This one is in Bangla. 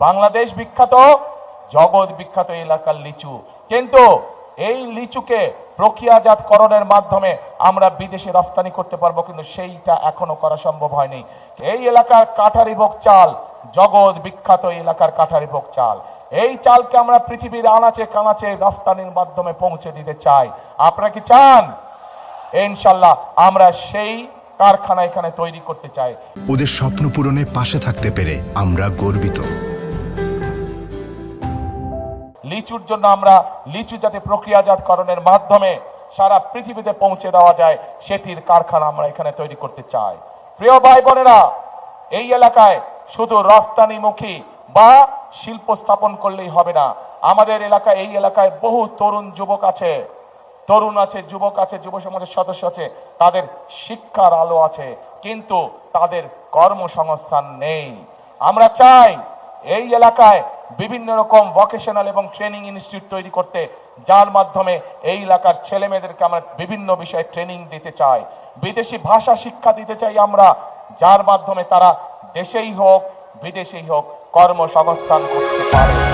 বাংলাদেশ বিখ্যাত, জগৎ বিখ্যাত এলাকার লিচু, কিন্তু এই লিচুকে প্রক্রিয়াজাতকরণের মাধ্যমে আমরা বিদেশে রপ্তানি করতে পারবো, কিন্তু সেইটা এখনো করা সম্ভব হয়নি। এই এলাকার কাঠারিভোগ চাল জগৎ বিখ্যাত এলাকার কাঠারিভোগ চাল, এই চালকে আমরা পৃথিবীর আনাচে কানাচে রপ্তানির মাধ্যমে পৌঁছে দিতে চাই। আপনারা কি চান? ইনশাল্লাহ আমরা সেই কারখানা এখানে তৈরি করতে চাই। ওদের স্বপ্ন পূরণে পাশে থাকতে পেরে আমরা গর্বিত। লিচুর জন্য আমরা লিচু যাতে প্রক্রিয়াজাতকরণের মাধ্যমে সারা পৃথিবীতে পৌঁছে দেওয়া যায় সেটির কারখানা আমরা এখানে তৈরি করতে চাই। প্রিয় ভাই বোনেরা, এই এলাকায় শুধু রফতানিমুখী বা শিল্প স্থাপন করলেই হবে না। আমাদের এলাকায়, এই এলাকায় বহু তরুণ যুবক আছে, যুবক আছে, যুব সমাজের সদস্য আছে, তাদের শিক্ষার আলো আছে, কিন্তু তাদের কর্মসংস্থান নেই। আমরা চাই এই এলাকায় বিভিন্ন রকম ভোকেশনাল এবং ট্রেনিং ইনস্টিটিউট তৈরি করতে, যার মাধ্যমে এই এলাকার ছেলে মেয়েদেরকে আমরা বিভিন্ন বিষয়ে ট্রেনিং দিতে চাই, বিদেশি ভাষা শিক্ষা দিতে চাই আমরা, যার মাধ্যমে তারা দেশেই হোক বিদেশেই হোক কর্মসংস্থান করতে পারে।